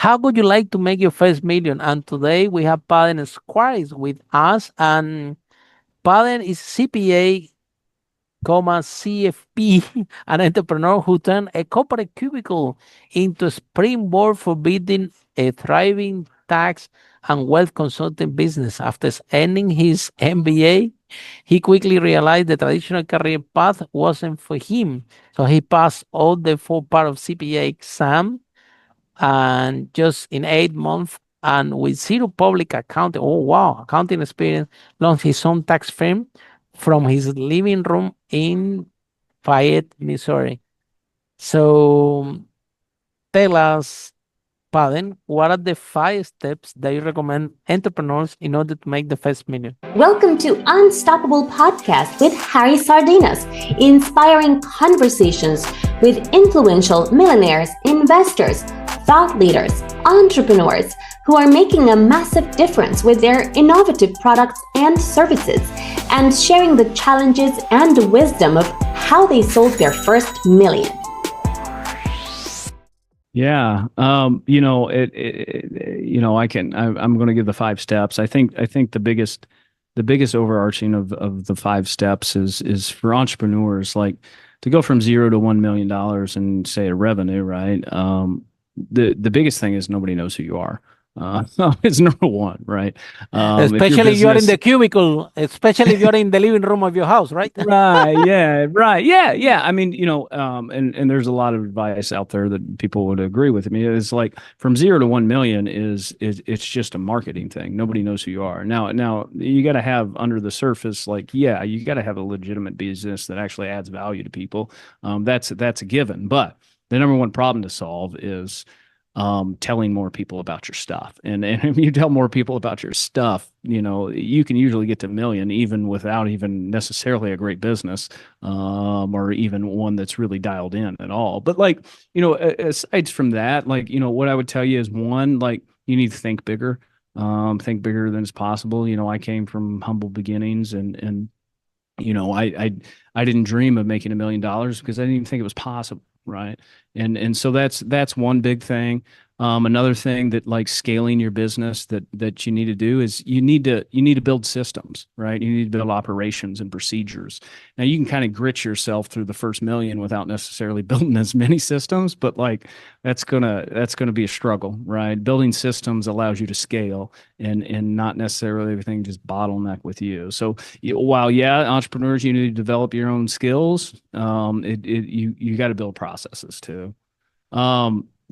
How would you like to make your first million? And today we have Paden Squires with us, and Paden is CPA, CFP, an entrepreneur who turned a corporate cubicle into a springboard for building a thriving tax and wealth consulting business. After ending his MBA, he quickly realized the traditional career path wasn't for him. So he passed all the four part of CPA exam, and just in 8 months and with zero public accounting, oh wow, accounting experience, launched his own tax firm from his living room in Fayette, Missouri. So tell us, Paden, what are the 5 steps that you recommend entrepreneurs in order to make the first million? Welcome to Unstoppable Podcast with Harry Sardinas, inspiring conversations with influential millionaires, investors, thought leaders, entrepreneurs who are making a massive difference with their innovative products and services, and sharing the challenges and wisdom of how they sold their first million. Yeah. I'm going to give the 5 steps. I think the biggest overarching of the 5 steps is for entrepreneurs, like to go from 0 to $1 million and say a revenue, right? The biggest thing is nobody knows who you are. It's number one, right? Especially if you're in the cubicle, especially if you're in the living room of your house, right? Right. Yeah. Right. Yeah. I mean, and there's a lot of advice out there that people would agree with me. It's like from 0 to 1 million is it's just a marketing thing. Nobody knows who you are. Now you got to have under the surface, like, yeah, you got to have a legitimate business that actually adds value to people. That's a given. But the number one problem to solve is telling more people about your stuff. And if you tell more people about your stuff, you can usually get to 1 million even without even necessarily a great business, or even one that's really dialed in at all. But aside from that, what I would tell you is, one, like, you need to think bigger than is possible. I came from humble beginnings, and I didn't dream of making $1 million because I didn't even think it was possible. Right. And so that's one big thing. Another thing that, like, scaling your business that you need to do is you need to build systems, right? You need to build operations and procedures. Now you can kind of grit yourself through the first million without necessarily building as many systems, but like that's gonna be a struggle, right? Building systems allows you to scale and not necessarily everything just bottleneck with you. So while entrepreneurs, you need to develop your own skills, you got to build processes too.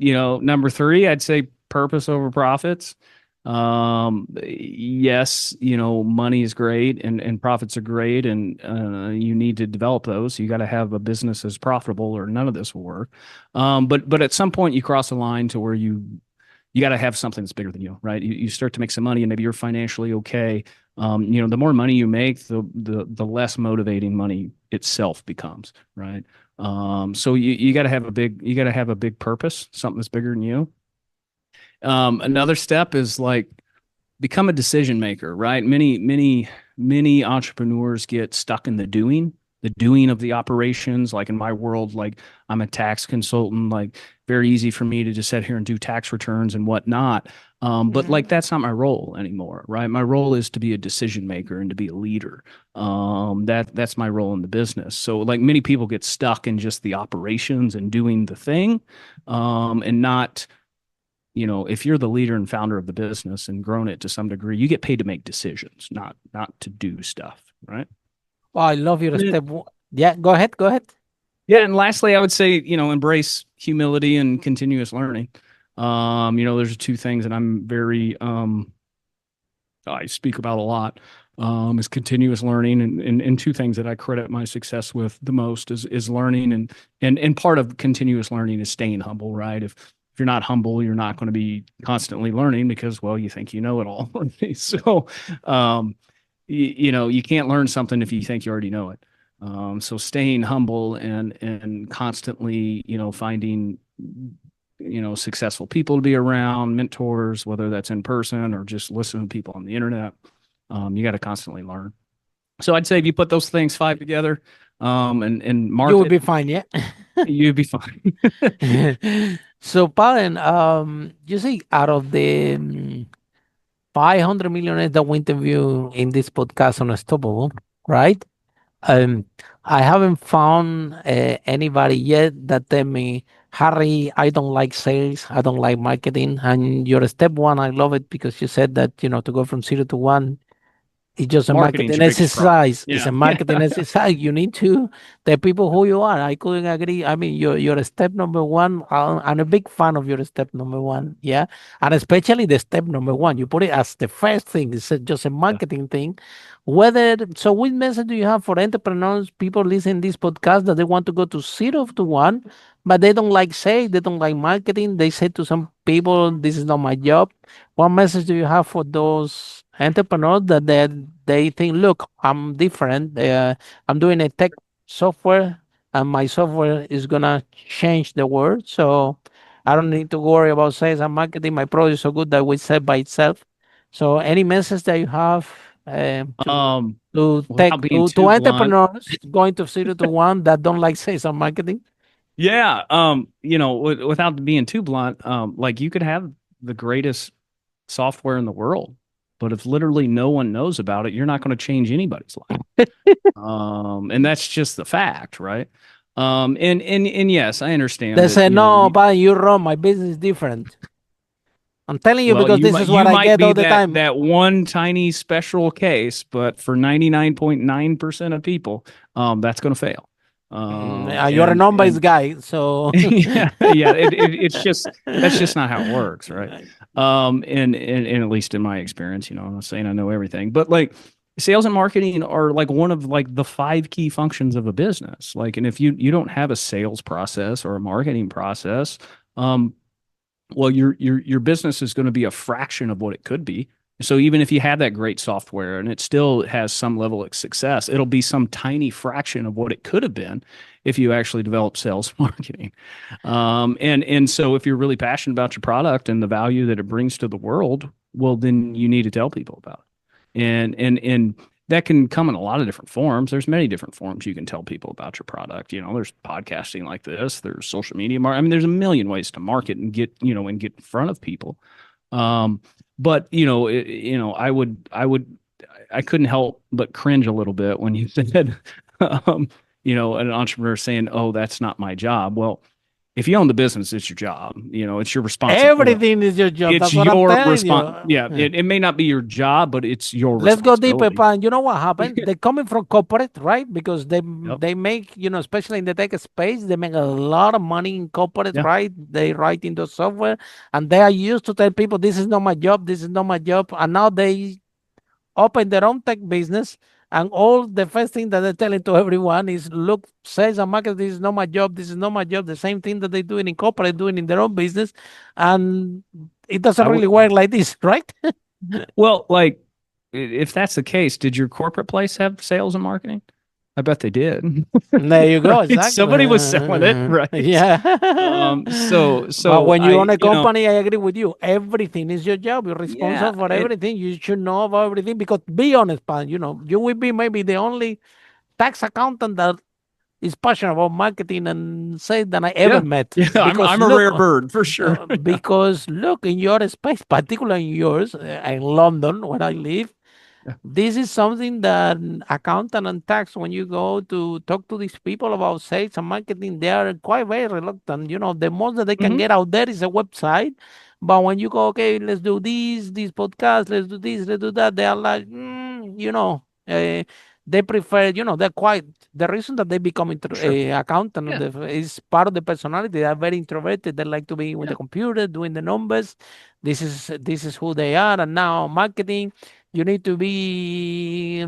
Number 3, I'd say purpose over profits. Yes, money is great and profits are great, and you need to develop those. You got to have a business that's profitable or none of this will work. But at some point you cross a line to where you got to have something that's bigger than you, right? You start to make some money and maybe you're financially okay. The more money you make, the less motivating money itself becomes, right? So you got to have a big purpose, something that's bigger than you. Another step is, like, become a decision maker, right? Many entrepreneurs get stuck in the doing of the operations. Like in my world, like, I'm a tax consultant, like, very easy for me to just sit here and do tax returns and whatnot. But like, that's not my role anymore, right? My role is to be a decision maker and to be a leader. That's my role in the business. So, like, many people get stuck in just the operations and doing the thing, and not, if you're the leader and founder of the business and grown it to some degree, you get paid to make decisions, not to do stuff, right? Oh, I love your step. Yeah, go ahead. Yeah, and lastly, I would say, embrace humility and continuous learning. There's 2 things that I'm very I speak about a lot, is continuous learning, and 2 things that I credit my success with the most is learning, and part of continuous learning is staying humble, right? If you're not humble, you're not going to be constantly learning because, well, you think you know it all. So, you can't learn something if you think you already know it. So staying humble and constantly, finding, successful people to be around, mentors, whether that's in person or just listening to people on the internet. You got to constantly learn. So I'd say if you put those things 5 together, and market, You will be fine, yeah. you'd be fine. So, Paden, you see, out of the 500 millionaires that we interview in this podcast on Unstoppable, right? Um, I haven't found anybody yet that tell me, Harry, I don't like sales, I don't like marketing. And your step one, I love it because you said that, to go from 0 to 1, it's just a Marketing's marketing your biggest problem. exercise. It's Yeah. a Yeah. marketing exercise. You need to tell people who you are. I couldn't agree. I mean, your step number one. I'm a big fan of your step number one. Yeah, and especially the step number one. You put it as the first thing. It's just a Yeah. marketing thing. Whether so, what message do you have for entrepreneurs, people listening this podcast that they want to go to 0 to 1, but they don't like say they don't like marketing. They say to some people, "This is not my job." What message do you have for those entrepreneurs that they think, look, I'm different. I'm doing a tech software, and my software is gonna change the world. So I don't need to worry about sales and marketing. My product is so good that we sell by itself. So any message that you have Um, to tech without being to too blunt, entrepreneurs going to 0 to 1 that don't like sales and marketing? yeah. Without being too blunt, like you could have the greatest software in the world, but if literally no one knows about it, you're not going to change anybody's life. And that's just the fact, right? And yes, I understand They that, say, no, but you're wrong. My business is different. I'm telling you well, because this is what you I might get be all the that time. one tiny special case, but for 99.9% of people, that's going to fail. You're a numbers And guy, so yeah, yeah, it's just that's just not how it works, right? And at least in my experience, I'm not saying I know everything, but like sales and marketing are like one of like the five key functions of a business. Like, and if you don't have a sales process or a marketing process, um, well, your business is going to be a fraction of what it could be. So even if you have that great software and it still has some level of success, it'll be some tiny fraction of what it could have been if you actually develop sales marketing. And so if you're really passionate about your product and the value that it brings to the world, well, then you need to tell people about it. And that can come in a lot of different forms. There's many different forms you can tell people about your product. There's podcasting like this. There's social media. I mean, there's a million ways to market and get in front of people. Um, but I couldn't help but cringe a little bit when you said, an entrepreneur saying, "Oh, that's not my job." Well, if you own the business, it's your job. It's your responsibility. everything is your job. It's That's what I'm your telling you. response. Yeah, it may not be your job, but it's your Let's go deeper, responsibility. pan. You know what happened? They're coming from corporate, right? Because they Yep. they make, especially in the tech space, they make a lot of money in corporate, Yeah. right? They write into software, and they are used to tell people, "This is not my job. This is not my job," and now they open their own tech business, and all the first thing that they're telling to everyone is, look, sales and marketing, this is not my job, this is not my job. The same thing that they do in corporate, doing in their own business, and it doesn't I would. really work like this, right? Well, like, if that's the case, did your corporate place have sales and marketing? I bet they did. There you go, Right? exactly. Somebody was selling it, right? Yeah. So But so when you I, own a company, I agree with you. Everything is your job. You're yeah, responsible for everything. You should know about everything because, be honest, pan, you will be maybe the only tax accountant that is passionate about marketing and sales that I ever yeah, met. yeah. Because I'm a look, rare bird for sure. because look, in your space, particularly in yours, in London, where I live, Yeah. this is something that accountant and tax, when you go to talk to these people about sales and marketing, they are quite very reluctant. The most that they can Hmm. get out there is a website. But when you go, okay, let's do this podcast, let's do this, let's do that, they are like, they prefer, they're quite, the reason that they become For sure. accountant Yeah. is part of the personality. They are very introverted. They like to be with Yeah. the computer, doing the numbers. This is who they are. And now marketing, you need to be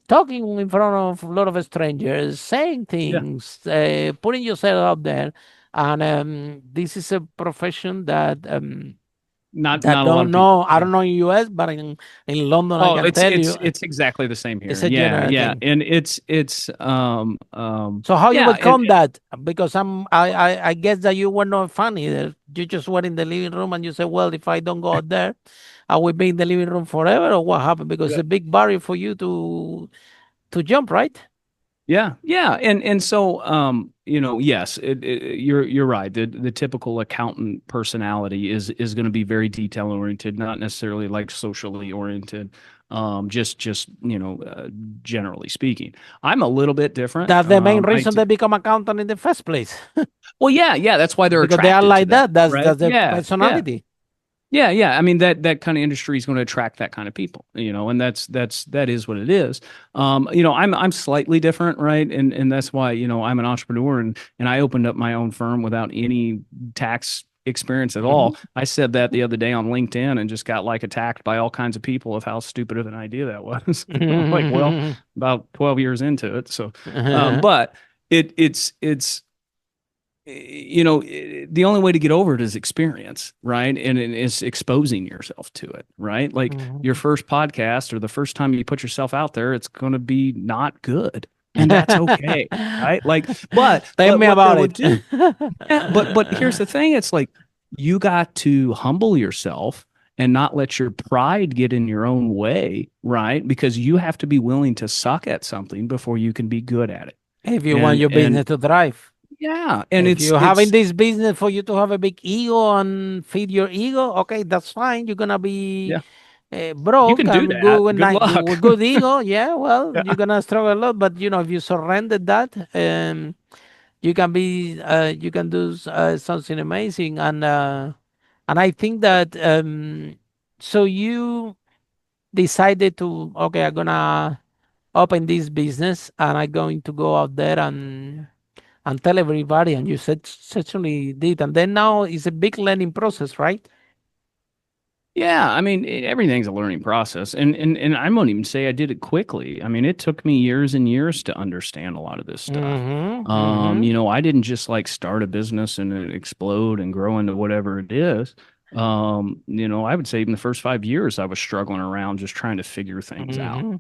talking in front of a lot of strangers, saying Yeah. things, putting yourself out there. And this is a profession that that Not a lot don't of people. know. I Yeah. don't know in US, but in London, I Oh, can tell you, it's exactly the same it's here. a Yeah, general yeah. thing. And it's So how you yeah, become that? Because I guess that you were not funny. You just were in the living room and you said, well, if I don't go out there, I will be in the living room forever, or what happened? Because it's a big barrier for you to jump, right? yeah, yeah. And so yes, you're right. The typical accountant personality is going to be very detail oriented, not necessarily like socially oriented. Just generally speaking, I'm a little bit different. That's the main I reason they become accountant in the first place. Well, yeah, that's why they're Because they are attracted to like that, that. That's right? their Yeah. personality. Yeah. I mean that kind of industry is going to attract that kind of people, and that is what it is. I'm slightly different, right? And that's why, I'm an entrepreneur and I opened up my own firm without any tax experience at Mhm. all. I said that the other day on LinkedIn and just got like attacked by all kinds of people of how stupid of an idea that was. I'm like, well, about 12 years into it. So, but it's the only way to get over it is experience, right? And it's exposing yourself to it, right? Like your first podcast or the first time you put yourself out there, it's going to be not good, and that's okay, right? Like, Tell but me what they about would it. do, yeah, but here's the thing: it's like you got to humble yourself and not let your pride get in your own way, right? Because you have to be willing to suck at something before you can be good at it. If you want And your business to thrive. yeah, and If it's you're having it's this business for you to have a big ego and feed your ego, okay, that's fine. You're gonna be yeah. You broke can do and good that. with Good luck. with good ego. Yeah, well, Yeah. you're gonna struggle a lot, but if you surrender that, you can be, you can do something amazing. And I think that so you decided to, okay, I'm gonna open this business and I'm going to go out there and tell everybody, and you said certainly did, and then now it's a big learning process, right? Yeah, I mean, everything's a learning process, and I won't even say I did it quickly. I mean, it took me years and years to understand a lot of this stuff. Mm-hmm. Mm-hmm. I didn't just like start a business and it explode and grow into whatever it is. I would say even the first 5 years I was struggling around just trying to figure things out. Mm-hmm.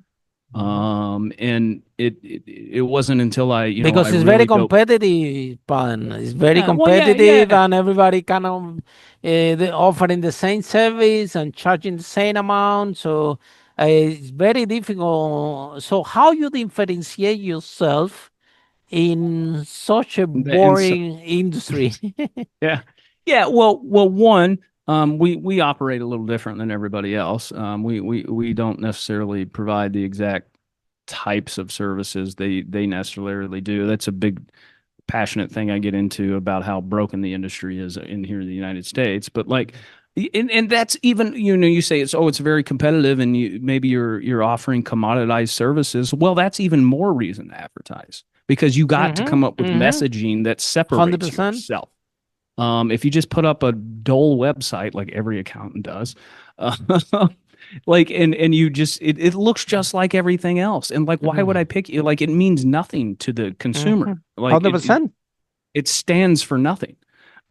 Mm-hmm. And it wasn't until I Because it's very really dove. competitive, Pan. It's very Yeah, well, yeah, competitive, yeah. and everybody kind of they offering the same service and charging the same amount. So it's very difficult. So how you differentiate yourself in such a And so, boring industry? yeah. Yeah. Well, one, we operate a little different than everybody else. We don't necessarily provide the exact types of services they necessarily do. That's a big passionate thing I get into about how broken the industry is in here in the United States. But like, and that's even, you say it's very competitive and maybe you're offering commoditized services. Well, that's even more reason to advertise because you got to Mm-hmm. come up with Mm-hmm. messaging that Hundred separates percent. yourself. If you just put up a dull website like every accountant does, uh, like and you just it looks just like everything else, and like why would I pick you? Like it means nothing to the consumer. Like Hundred it it, percent. it stands for nothing.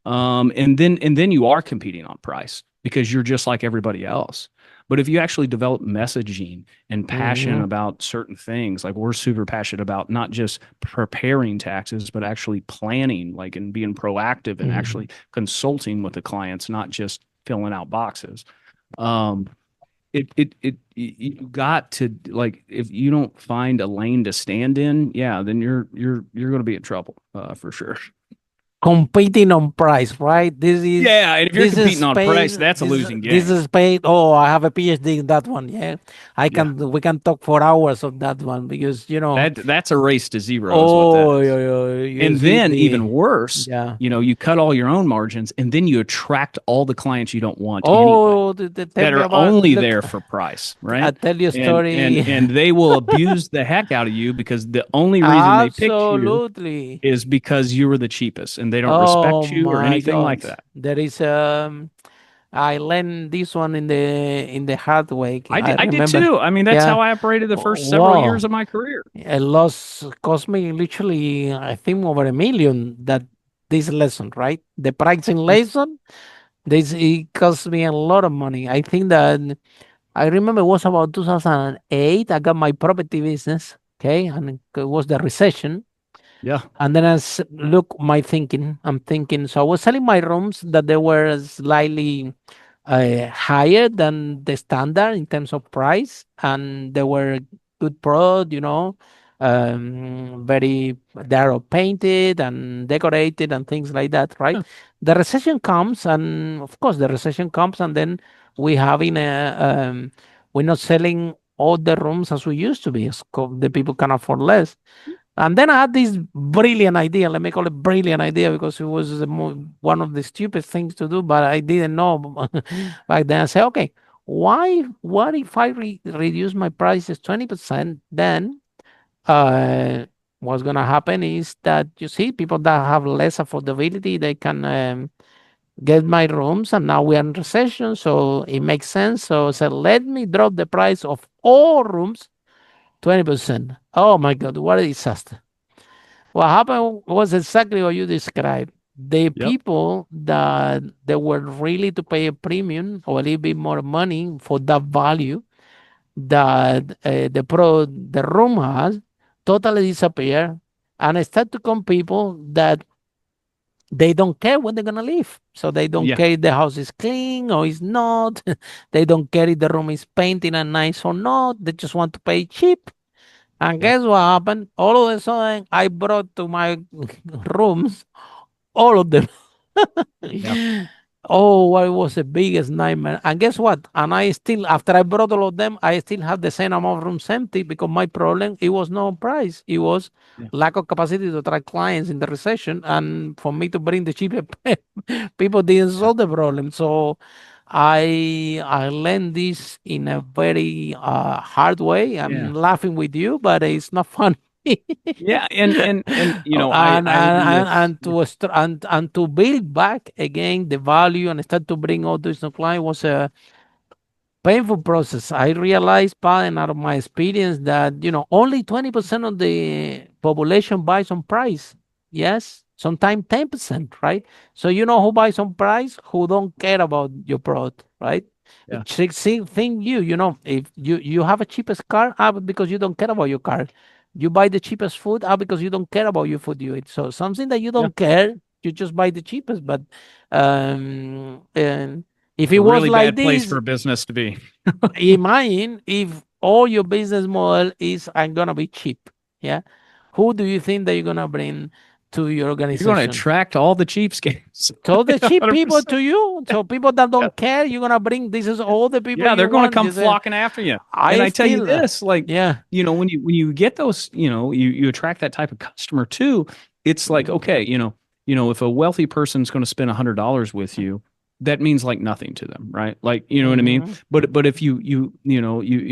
And then you are competing on price because you're just like everybody else. But if you actually develop messaging and passion Mm-hmm. about certain things, like we're super passionate about not just preparing taxes, but actually planning, like and being proactive and Mm-hmm. actually consulting with the clients, not just filling out boxes. Um, you got to like if you don't find a lane to stand in, yeah, then you're going to be in trouble for sure. Competing on price, right? Yeah, and if you're This competing is on paid. price, that's a losing This game. is paid. Oh, I have a PhD in that one. Yeah, I Yeah. can. We can talk for hours of that one because That's a race to zero is what that Oh, is. you And see then even worse, yeah. you cut all your own margins and then you attract all the clients you don't want anyway Oh, tell that me are about. only Look, there for price, I right? tell you a And story. and they will abuse the heck out of you because the only reason they picked you Absolutely. is because you were the cheapest and they don't Oh respect you or my anything God. like that. There is I learned this one in the hard way. I I did remember. too. I mean, that's Yeah. how I operated the Oh, first several years wow. of my career. A loss cost me literally, I think, over 1 million. That this lesson, right? The pricing Yeah. lesson. This it cost me a lot of money. I think that I remember it was about 2008. I got my property business. Okay, and it was the recession. Yeah. And then look my thinking. I'm thinking. So I was selling my rooms that they were slightly higher than the standard in terms of price, and they were good product. very, they're all painted and decorated and things like that, right? Yeah. The recession comes, and of course, the recession comes, and then we having we're not selling all the rooms as we used to be. The people can afford less. And then I had this brilliant idea. Let me call it brilliant idea because it was one of the stupidest things to do, but I didn't know back then. I said, okay, what if I reduce my prices 20%? Then uh, what's going to happen is that you see people that have less affordability, they can get my rooms, and now we are in recession. So it makes sense. So I said, let me drop the price of all rooms 20%. Oh my God, what a disaster. What happened was exactly what you described. The Yep. people that they were really to pay a premium or a little bit more money for that value that the room has totally disappear, and I start to come people that they don't care when they're gonna leave. So they don't Yeah. care if the house is clean or it's not. They don't care if the room is painted and nice or not. They just want to pay cheap. And Yep. guess what happened? All of a sudden, I brought to my rooms all of them. Yeah. Oh, it was the biggest nightmare. And guess what? And I still, after I brought all of them, I still have the same amount of rooms empty because my problem, it was no price. It was Yeah. lack of capacity to attract clients in the recession. And for me to bring the cheaper people didn't Yeah. solve the problem. So I learned this in a very hard way. I'm Yeah. laughing with you, but it's not fun. Yeah. And Oh, I agree with. and to build back again the value and start to bring all this new client was a painful process. I realized, Paden, out of my experience, that only 20% of the population buys on price. Yes, sometimes 10%, right? So who buys on price? Who don't care about your product, right? Yeah. Same thing. If you have a cheapest car, because you don't care about your car. You buy the cheapest food, because you don't care about your food you eat. So something that you Yeah. don't care, you just buy the cheapest. But and if It's it a was really like bad place for this, a business to be. imagine if all your business model is I'm gonna be cheap. Yeah, who do you think that you're gonna bring to your You're going to organization? attract all the cheapskates. So the cheap people 100%. to you. So people that Yeah. don't care, you're gonna bring. This is all the people Yeah, you they're going to want. come You say, flocking after you. And I I tell you still, this, like, yeah. when you get those, you attract that type of customer too. It's like, okay, if a wealthy person's going to spend $100 with you, that means like nothing to them, right? Like, you know what I mean? Mm-hmm. But if you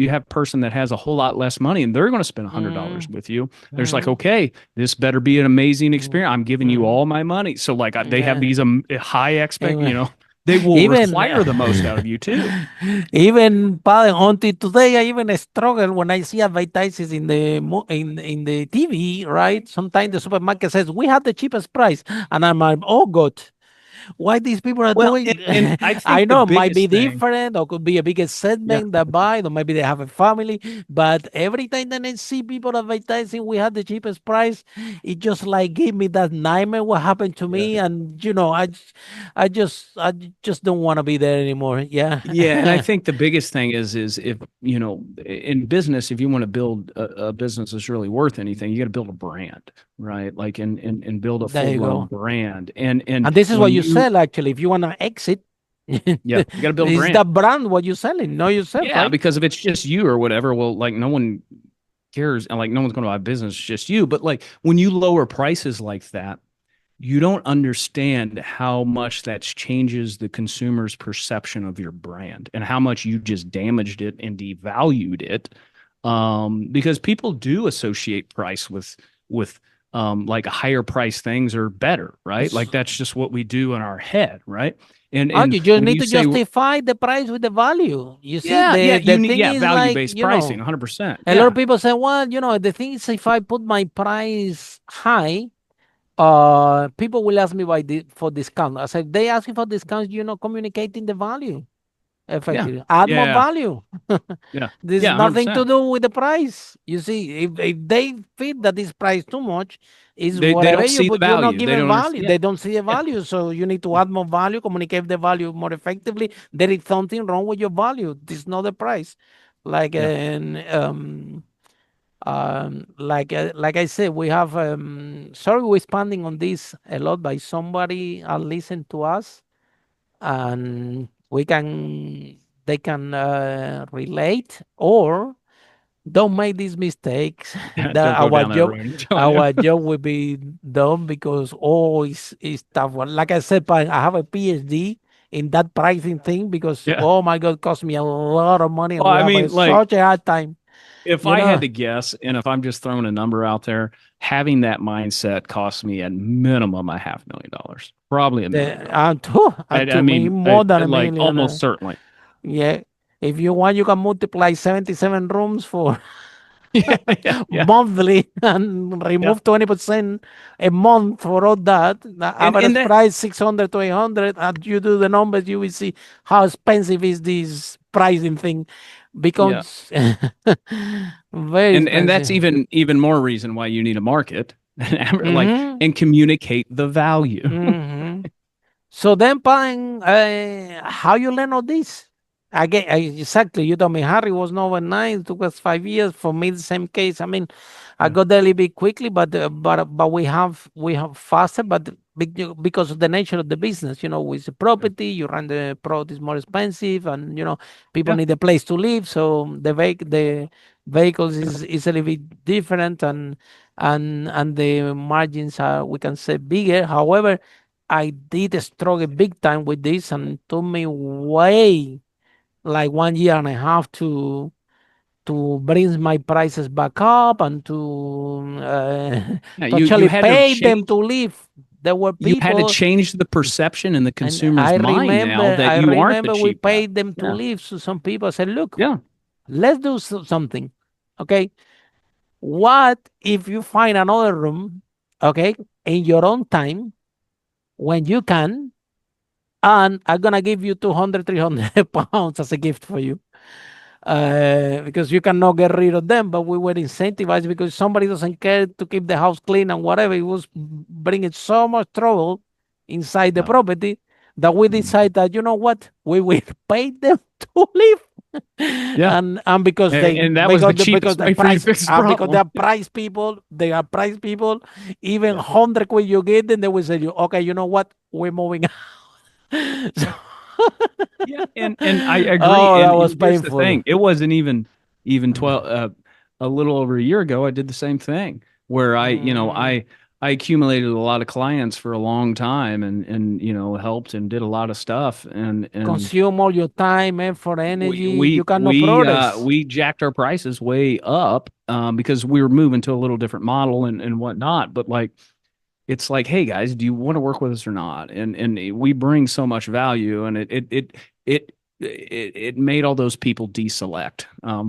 have a person that has a whole lot less money and they're going to spend $100 with you, there's like, Mm-hmm. okay, this better be an amazing experience. I'm giving you Mm-hmm. all my money. So like they have Yeah. these high expect, Anyway, they will even require the most out of you too. even Padre, until today, I even struggle when I see advertises in the in the TV. Right, sometimes the supermarket says we have the cheapest price, and I'm like, oh God, why these people are Well, and, doing. and I I think the know it might be biggest thing, different, or could be a bigger yeah, segment that buy, or maybe they have a family. But every time that I see people advertising we have the cheapest price, it just like give me that nightmare what happened to yeah. me. And I just don't want to be there anymore. Yeah. Yeah, and I think the biggest thing is if in business, if you want to build a business that's really worth anything, you got to build a brand, right? Like and build a There full you blown go. brand. And And this is what when you you sell actually. If you want to exit, yeah, you got to build a is brand. the brand what you're selling, not yourself, Yeah, right? because if it's just you or whatever, well, like no one cares, and like no one's going to buy business, it's just you. But like when you lower prices like that, you don't understand how much that changes the consumer's perception of your brand and how much you just damaged it and devalued it. Because people do associate price with like higher price things are better, right? Like that's just what we do in our head, right? And Oh, and you just when need you to say justify the price with the value. You see, yeah, the yeah, the you need thing yeah, is value like, based pricing, 100%. a lot of Yeah, people say, well, the thing is if I put my price high, people will ask me for discount. I said, they asking for discounts, communicating the value yeah, effectively. Add more yeah, value. yeah, There's yeah, nothing to 100%. do with the price. You see, if they feel that this price too much, is They whatever don't you see the put, you're not value. They giving don't value. understand. They don't see the Yeah, value. So you need to yeah, add more value, communicate the value more effectively. There is something wrong with your value. This is not the price. Like yeah, Like I said, we have sorry we're expanding on this a lot, by somebody listen to us, and we can they can relate, or don't make these mistakes. Don't that go our down that job road. I'm telling you. our job will be done, because it's tough one. Like I said, but I have a PhD in that pricing thing, because Yeah. oh my god, it cost me a lot of money, and Well, we I have mean, like, such a hard time, if you I had know. to guess, and if I'm just throwing a number out there, having that mindset cost me at minimum a $500,000, probably $1 million. And I to me, mean, more than a like million. almost certainly. Yeah, if you want, you can multiply 77 rooms for Yeah, yeah, yeah, monthly and yeah. remove 20% a month for all that. The And average that, price 600 to 800. And you do the numbers, you will see how expensive is this pricing thing. yeah, Becomes very and that's expensive. even more reason why you need a market, like, Hmm. and communicate the value. Hmm. So then, Pine, how you learn all this? Again, exactly. You told me Harry was not overnight. It took us 5 years. For me, the same case. I mean, I Yeah, got there a little bit quickly, but we have faster, but because of the nature of the business, with the yeah, property, you run the property is more expensive, and people yeah. need a place to live, so the vehicles is a little bit different, and the margins are, we can say, bigger. However, I did struggle big time with this, and it took me way like 1 year and a half to bring my prices back up, and Yeah, to you actually had to pay them change to live. There were you had to people, change the perception in the and consumer's mind now that I you aren't the remember we cheap guy. paid them to Yeah, live. So some people said, "Look, yeah, let's do something. Okay, what if you find another room? Okay, in your own time when you can." And I'm gonna give you 200, 300 pounds as a gift for you, because you cannot get rid of them. But we were incentivized, because somebody doesn't care to keep the house clean and whatever. It was bringing so much trouble inside the yeah, property, that we mhm, decided that, you know what, we will pay them to live. yeah. And because And that was the because cheapest the way for you to price, fix the because they problem. are price people, even Yeah. 100 quid you get, then they will say, you okay, you know what, we're moving out. So, Yeah, and I agree. oh, that And was here's the painful. thing: it wasn't even 12, a little over a year ago. I did the same thing where Mm, I accumulated a lot of clients for a long time, and helped and did a lot of stuff, and consume all your time, effort, we energy. You we cannot we progress. we jacked our prices way up, because we were moving to a little different model and whatnot. But like, it's like, hey guys, do you want to work with us or not? And we bring so much value, and it it made all those people deselect,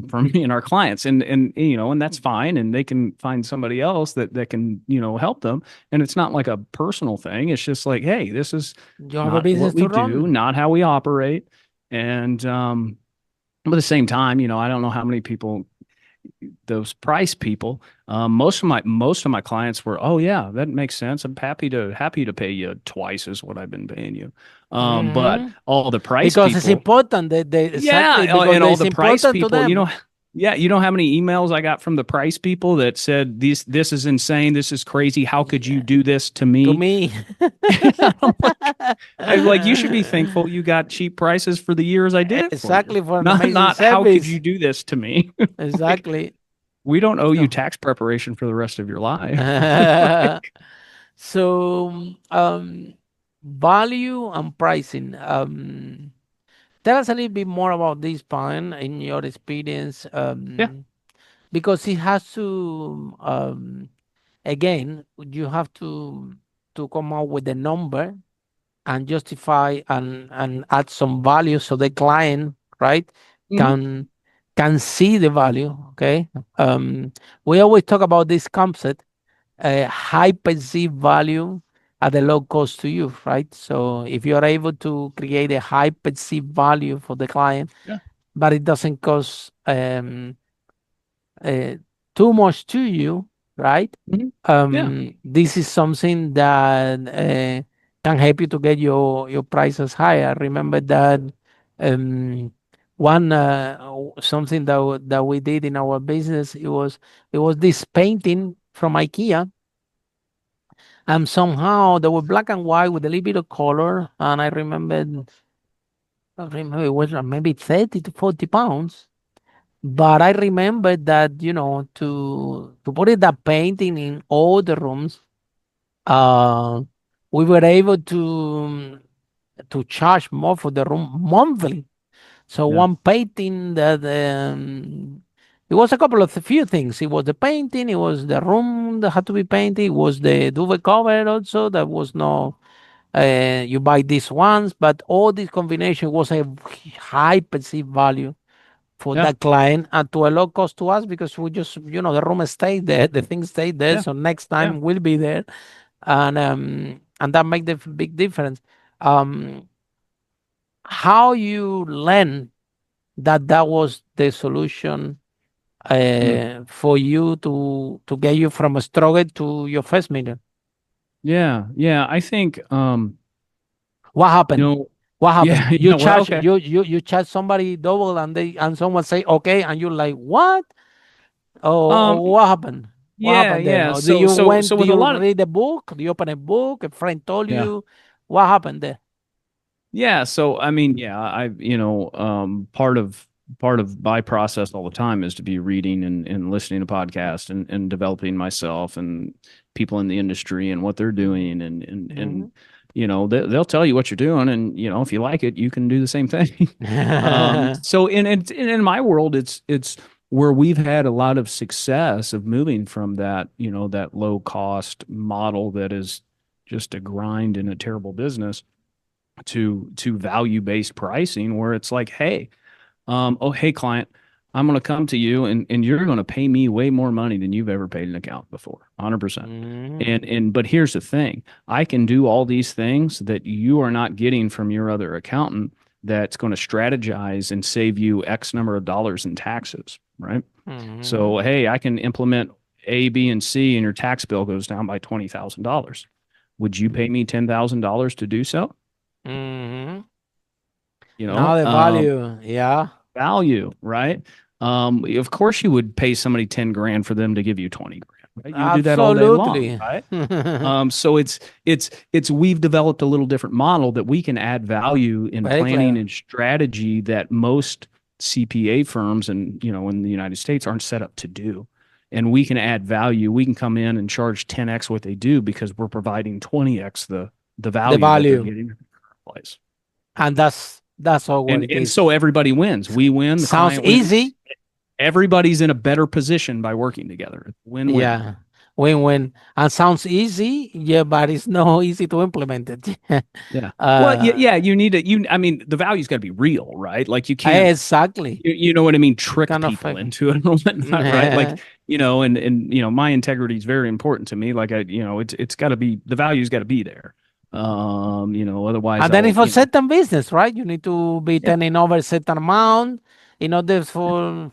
from me and our clients, and that's fine, and they can find somebody else that can help them, and it's not like a personal thing. It's just like, hey, this is You have a not what business we to do, run. not how we operate, and but at the same time, I don't know how many people, those price people, most of my clients were, oh yeah, that makes sense. I'm happy to pay you twice as what I've been paying you. But Hmm. all the price Because it's people, important. yeah, Exactly, because and all it's the price important to people, them. yeah, you know how many emails I got from the price people that said, this is insane, this is crazy, how could you Yeah, do this to to me? me. I'm like, you should be thankful you got cheap prices for the years I did it for you. Exactly, for an Not amazing not how could service. you do this to me? Like, Exactly. we don't owe you So, tax preparation for the rest of your life. Like, so value and pricing. Tell us a little bit more about this point in your experience, yeah. because it has to, again, you have to come up with a number and justify and add some value, so the client, right, Mhm. can can see the value. Okay. um we always talk about this concept, high perceived value at a low cost to you, right? So if you're able to create a high perceived value for the client, Yeah. but it doesn't cost uh, too much to you, right? Mhm. Yeah. This is something that can help you to get your prices higher. Remember that, um, one something that we did in our business. It was this painting from IKEA, and somehow they were black and white with a little bit of color. And I remember it was maybe 30 to 40 pounds. But I remember that, to put it that painting in all the rooms, uh, we were able to charge more for the room monthly. So Yeah. one painting that it was a few things. It was the painting, it was the room that had to be painted, it was the duvet cover also. That was no, you buy these ones, but all this combination was a high perceived value for Yeah. that client and to a low cost to us, because we just, the room stayed there, the thing stayed there. Yeah. So next Yeah. time we'll be there, and that make the big difference. Um, how you learn that was the solution Mm. for you to get you from a struggle to your first million? Yeah. Yeah. I think, What you happened? know, What happened? yeah. You Yeah. Well, charge okay. you charge somebody double, and someone say okay, and you're like, what? Um, What happened? What yeah. happened there? Yeah. Or So do with a you lot of, read a book? Do you open a book? A friend told yeah. you? What happened there? Yeah, so I mean, yeah, part of my process all the time is to be reading and listening to podcasts and developing myself and people in the industry and what they're doing and Mhm. they'll tell you what you're doing, and if you like it, you can do the same thing. So in my world, it's where we've had a lot of success of moving from that low cost model that is just a grind and a terrible business to value based pricing, where it's like, hey, oh hey client, I'm going to come to you, and you're going to pay me way more money than you've ever paid an account before, 100%. Mhm. And but here's the thing, I can do all these things that you are not getting from your other accountant, that's going to strategize and save you X number of dollars in taxes, right? Mhm. So hey, I can implement A, B, and C, and your tax bill goes down by $20,000. Would you pay me $10,000 to do so? Mhm. you Now know the um value, yeah, value, right? Of course you would pay somebody 10 grand for them to give you 20 grand, right? You would do that all day long, absolutely. right? So it's we've developed a little different model that we can add value in Very planning clear. and strategy that most CPA firms and in the United States aren't set up to do. And we can add value. We can come in and charge 10x what they do because we're providing 20x the The value that they're value, getting in the current place. and that's all what it And is. so everybody wins. We win, the Sounds client wins. easy. Everybody's in a better position by working together. Win-win. Yeah, win-win, and sounds easy. Yeah, but it's not easy to implement it. Yeah. Well, yeah, uh, yeah, you need to I mean, the value's got to be real, right? Like you can't, exactly. you know what I mean, You trick cannot people fake. into it or whatnot, right? Like, and my integrity is very important to me. Like it's got to be, the value's got to be there. Otherwise And then I'll, it's for certain business, right? You need to be yeah, turning over a certain amount in order for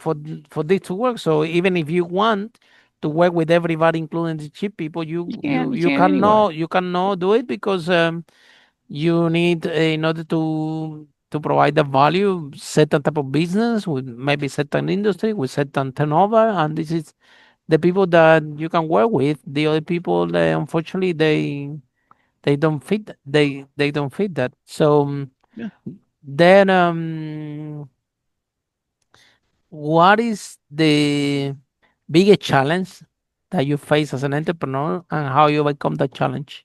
this to work. So even if you want to work with everybody, including the cheap people, you can't anyway. you cannot do it, because you need, in order to provide the value, certain type of business with maybe certain industry with certain turnover, and this is the people that you can work with. The other people, unfortunately, they don't fit. They don't fit that. So Yeah. then, what is the biggest challenge that you face as an entrepreneur, and how you overcome that challenge?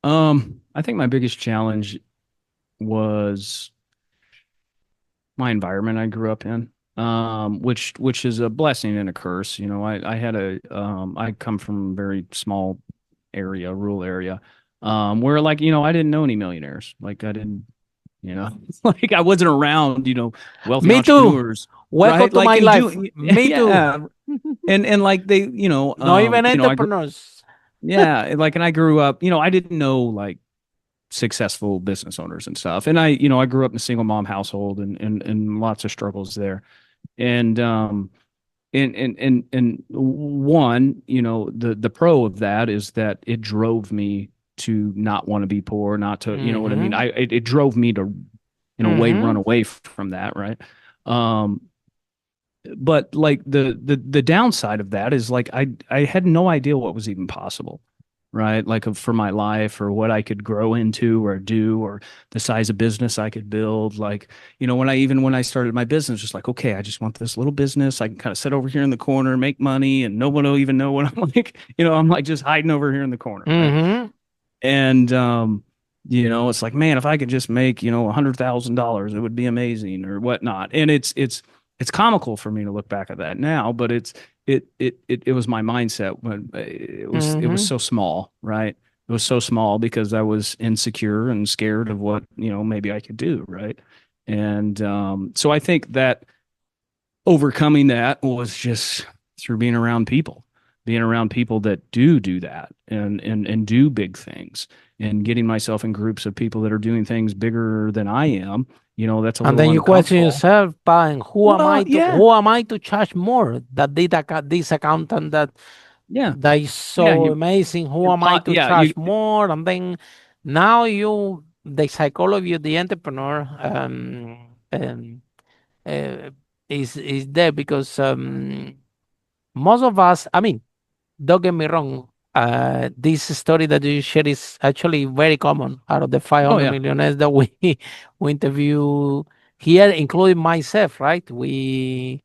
I think my biggest challenge was my environment I grew up in, which is a blessing and a curse. I come from a very small area, rural area, where like I didn't know any millionaires. Like I didn't, like I wasn't around, wealthy Me too. entrepreneurs, Welcome right? to Like my and life. do Me too. yeah, and like they, Not even I grew entrepreneurs. yeah, like and I grew up, I didn't know like successful business owners and stuff. And I grew up in a single mom household and lots of struggles there. And one, the pro of that is that it drove me to not want to be poor, not to, you know what I mean? Mm-hmm. It drove me to Mm-hmm. run away from that, right? Um, but like the downside of that is like I had no idea what was even possible, right? Like for my life or what I could grow into or do or the size of business I could build. Like, when I started my business, just like, okay, I just want this little business. I can kind of sit over here in the corner, make money, and no one will even know what I'm like. I'm like just hiding over here in the corner, right? Mm-hmm. And it's like, man, if I could just make, $100,000, it would be amazing or whatnot. And it's comical for me to look back at that now, but it was my mindset when it was Mm-hmm. so small, right? It was so small because I was insecure and scared of what, maybe I could do, right? And so I think that overcoming that was just through being around people that do that and do big things and getting myself in groups of people that are doing things bigger than I am. That's a And little then you question uncomfortable. yourself, and Well, yeah, who am I to charge more that this accountant yeah, that is yeah. so amazing? Who You're am I pot, to yeah, charge more? And then now the psychology of the entrepreneur uh, is there because most of us, I mean, don't get me wrong. This story that you share is actually very common out of the oh 500 yeah, millionaires that we we interview here, including myself. Right? We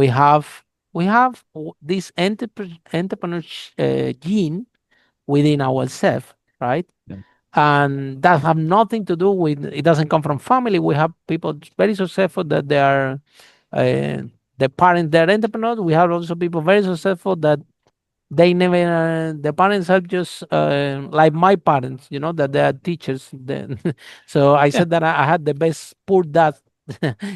have this entrepreneur gene within ourselves, right? yeah, And that have nothing to do with it. Doesn't come from family. We have people very successful that they are uh, the parents they're entrepreneurs. We have also people very successful that they never the parents are just like my parents, that they are teachers then. So I yeah, said that I had the best poor dad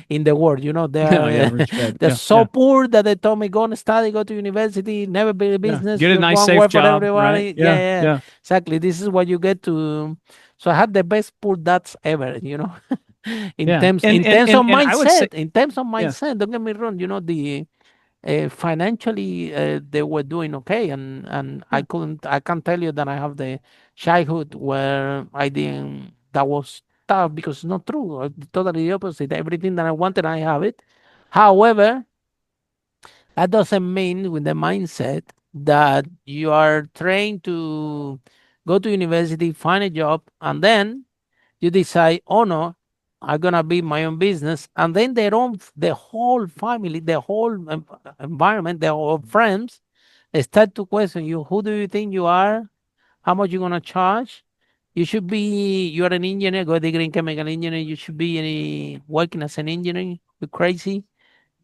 in the world. yeah, yeah. They're Rich dad, they're yeah, so yeah, poor that they told me go and study, go to university, never build a yeah. business, Get a just nice, one safe word for job, right? everybody. Yeah, Yeah, yeah, yeah, exactly, this is what you get to. So I had the best poor dads ever. in yeah. terms And in and terms and of and I would say, mindset, yeah, don't get me wrong. The financially they were doing okay, and yeah, I can't tell you that I have the childhood where I didn't that was tough, because it's not true. Totally the opposite. Everything that I wanted, I have it. However, that doesn't mean with the mindset that you are trained to go to university, find a job, and then you decide, oh no, I'm gonna be my own business, and then the whole family, the whole environment, the whole friends start to question you. Who do you think you are? How much you gonna charge? You are an engineer, got a degree in chemical engineering. You should be working as an engineer. You're crazy.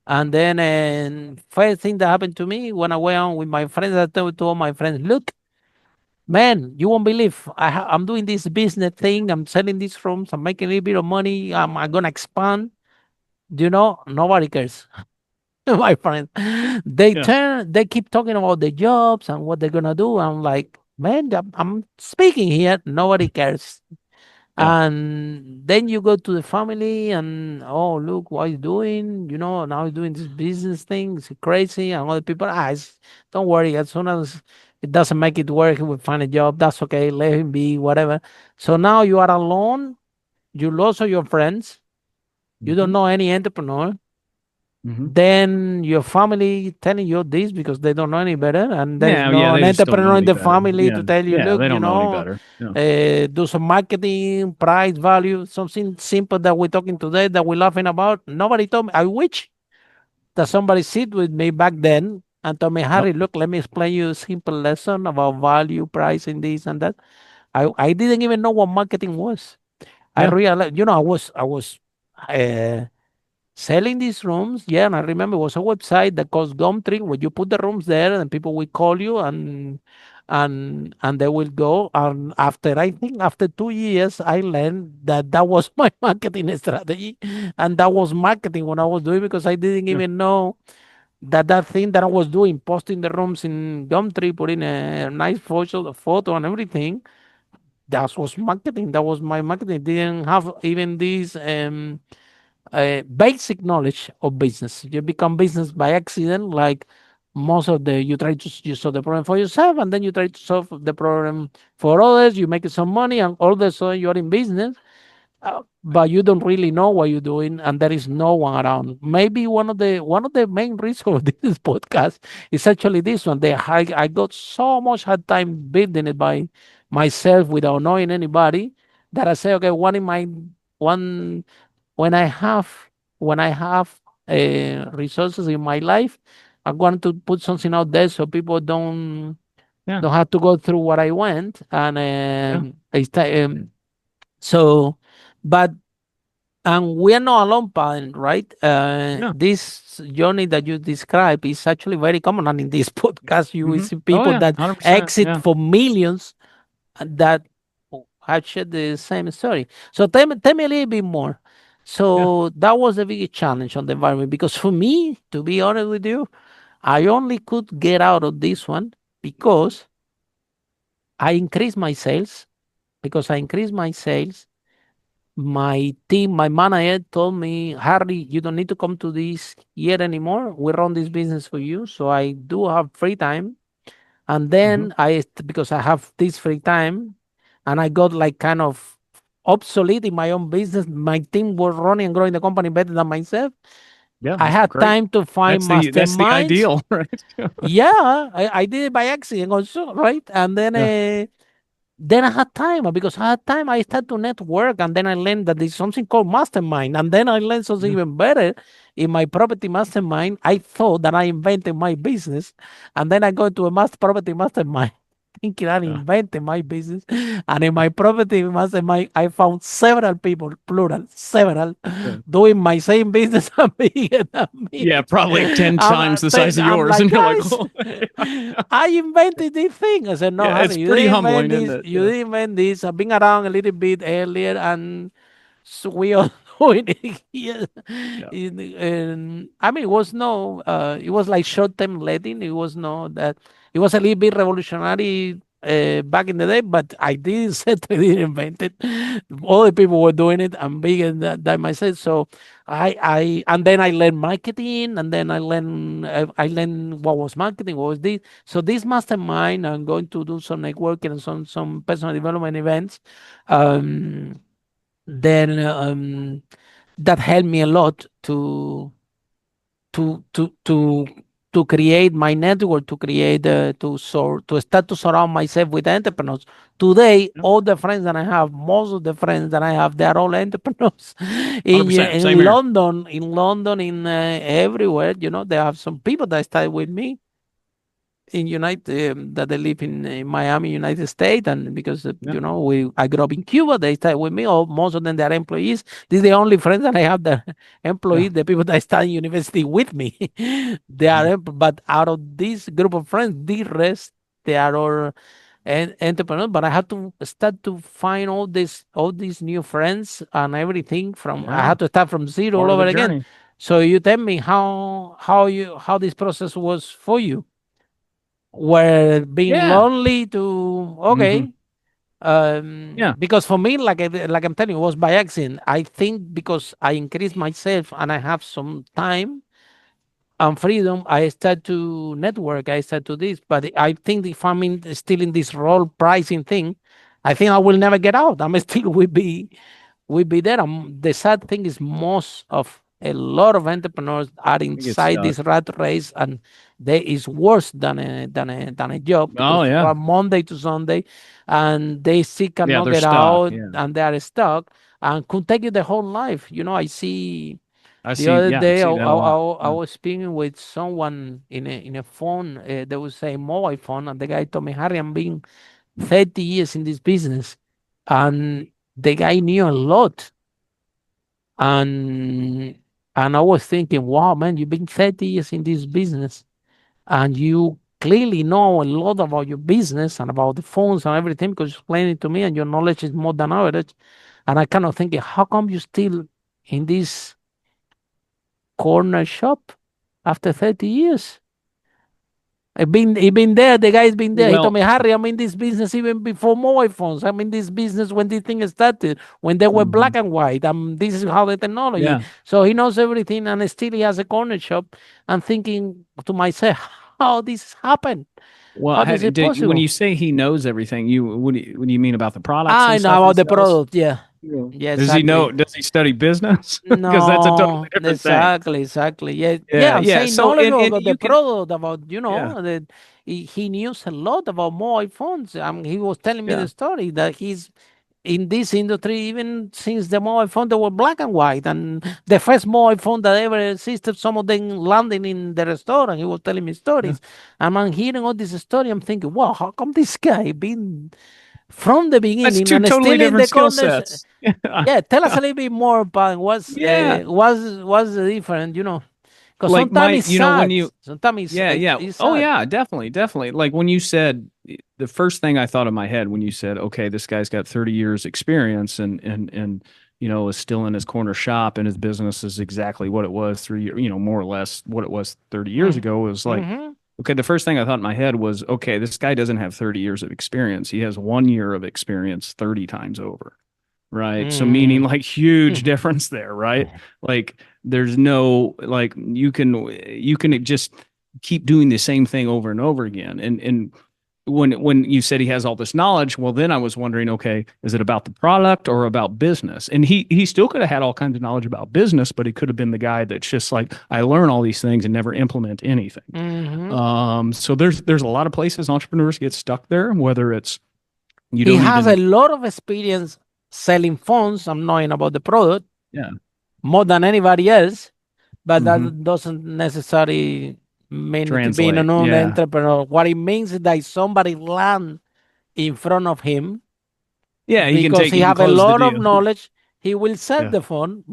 And then, first thing that happened to me when I went on with my friends, I told to all my friends, look, man, you won't believe I'm doing this business thing. I'm selling these rooms. I'm making a little bit of money. I'm gonna expand. Nobody cares. My friend, yeah, they keep talking about the jobs and what they're gonna do. I'm like, man, I'm speaking here. Nobody cares. yeah, And then you go to the family and, oh, look what he's doing. Now he's doing this business thing. It's crazy. And other people, don't worry. As soon as it doesn't make it work, he will find a job. That's okay. Let him be, whatever. So now you are alone. You lost all your friends. You hmm don't know any entrepreneur. hmm Then your family telling you this because they don't know any better, and there is yeah, yeah. no an They just don't know entrepreneur in any the better. family Yeah, to tell you, yeah. look, They don't know any better. Yeah, do some marketing, price, value, something simple that we're talking today that we're laughing about. Nobody told me. I wish that somebody sit with me back then and told me, yep, Harry, look, let me explain you a simple lesson about value, price, and this and that. I didn't even know what marketing was. I yeah, realized, I was uh, selling these rooms. Yeah, and I remember it was a website that cost Gumtree where you put the rooms there and people will call you and they will go. And after 2 years, I learned that that was my marketing strategy, and that was marketing what I was doing, because I didn't yeah, even know that thing that I was doing, posting the rooms in Gumtree, putting a nice photo and everything. That was marketing. That was my marketing. Didn't have even this basic knowledge of business. You become business by accident, like most of you try to you solve the problem for yourself, and then you try to solve the problem for others. You make some money, and all of a sudden you are in business. but you don't really know what you're doing, and there is no one around. Maybe one of the main reasons of this podcast is actually this one. I got so much hard time building it by myself without knowing anybody that I say, okay, one when I have when I have resources in my life, I want to put something out there so people Yeah. don't have to go through what I went, and Yeah. so, but and we are not alone, Paden, right? Yeah. This journey that you describe is actually very common, and in this podcast, you will Hmm. see Oh people yeah. that 100%. exit Yeah. for millions that have shared the same story. So tell me a little bit more. Yeah. So that was the biggest challenge on the environment because for me, to be honest with you, I only could get out of this one because I increased my sales. Because I increased my sales, my team, my manager told me, Harry, you don't need to come to this year anymore. We run this business for you. So I do have free time. And Hmm. then because I have this free time and I got like kind of obsolete in my own business, my team was running and growing the company better than myself. Yeah. I That's had great. time to find That's the masterminds. ideal, right? Yeah, I did it by accident also, right? And Yeah. then I had time because I had time. I started to network, and then I learned that there's something called mastermind, and then I learned something Yeah. even better in my property mastermind. I thought that I invented my business, and then I go to a property mastermind. Thinking I Yeah. invented my business, and in my property mastermind, I found several people, plural, several, Yeah. doing my same business and bigger than me. Yeah, probably 10 times the size of I'm yours. like, And you're like, guys, oh, yeah. I invented this thing. I said, no, Yeah, it's Harry, you pretty didn't invent humbling, isn't this. it? You Yeah. didn't invent this. I've been around a little bit earlier, and so we are doing it here. Yeah. And I mean, it was like short term letting. It was no that, it was a little bit revolutionary back in the day, but I didn't certainly didn't invent it. Other people were doing it. I'm bigger than myself. So and then I learned marketing, and then I learned what was marketing, what was this. So this mastermind, I'm going to do some networking and some personal development events. Um, then that helped me a lot to to to to create my network, to create to start to surround myself with entrepreneurs. Today, Yeah. all the friends that I have, most of the friends that I have, they are all entrepreneurs. Hundred percent. Same here. In London, in everywhere, they have some people that started with me in United that they live in Miami, United States, and because Yeah. I grew up in Cuba, they stay with me. Or most of them they are employees. These are the only friends that I have that Yeah. employees, the people that study university with me. They are, Mhm. but out of this group of friends, the rest they are all entrepreneurs. But I have to start to find all these new friends and everything from. I Yeah. had to start from zero all Part of the over again. journey. So you tell me how this process was for you, were being Yeah. lonely to Hmm. okay. Yeah. Because for me, like I'm telling you, it was by accident. I think because I increased myself and I have some time and freedom, I start to network. I start to this, but I think if I'm still in this role pricing thing, I think I will never get out. I'm still will be there. The sad thing is most of a lot of entrepreneurs are I get inside stuck. this rat race, and there is worse than a job Oh because you yeah. are Monday to Sunday, and they still Yeah. cannot They're get stuck. out, Yeah. and they are stuck and could take you the whole life. I see I the see. other Yeah. I day, see that a lot. I Yeah. was speaking with someone in a phone. There was a mobile phone, and the guy told me, "Harry, I'm being 30 years in this business," and the guy knew a lot. And I was thinking, wow, man, you've been 30 years in this business, and you clearly know a lot about your business and about the phones and everything because you explained it to me, and your knowledge is more than average. And I kind of thinking, how come you still in this corner shop after 30 years? He been there. The guy's been there. He told Well. me, Harry, I'm in this business even before mobile phones. I'm in this business when this thing started, when they were Mhm. black and white. This is how the technology. Yeah. So he knows everything, and still he has a corner shop. I'm thinking to myself, how this happened? Well, How this is when possible? you say he knows everything, what do you mean about the products I and know stuff he about the sells? product. Yeah. Yeah. Yeah, Does he exactly. know? Does he study business? Because that's a totally No, different thing. exactly, exactly. Yeah, Yeah, yeah. I'm yeah. saying So knowledge and about the you can, product, about yeah, that he knows a lot about mobile phones. He was telling me yeah. the story that he's in this industry even since the mobile phone that were black and white, and the first mobile phone that ever existed. Some of them landing in the restaurant. He was telling me Yeah. stories, and I'm hearing all this story. I'm thinking, wow, how come this guy been from the That's beginning two and totally still in different the skill corners? sets. Yeah. Yeah, tell us a little bit more about Yeah. what's the difference, because Like sometimes my, it's when sad, you, sometimes yeah, yeah. it's Oh sad. yeah, definitely, definitely. Like when you said the first thing I thought in my head when you said, okay, this guy's got 30 years experience and is still in his corner shop and his business is exactly what it was 3 years, more or less what it was 30 years Mm-hmm. ago was like, Mm-hmm. okay, the first thing I thought in my head was, okay, this guy doesn't have 30 years of experience. He has 1 year of experience 30 times over. Right. So meaning like huge difference there, right? Like there's no like you can just keep doing the same thing over and over again. And when you said he has all this knowledge, well then I was wondering, okay, is it about the product or about business? And he still could have had all kinds of knowledge about business, but he could have been the guy that's just like, I learn all these things and never implement anything. Mm-hmm. So there's a lot of places entrepreneurs get stuck there, whether it's you He don't has a even lot of experience selling phones. I'm knowing about the product yeah. more than anybody else, but Hmm. that doesn't necessarily mean to being Translate. an Yeah. entrepreneur. What it means is that somebody land in front of him Yeah, because he he can have a close the lot of deal. knowledge. He will sell Yeah. the phone,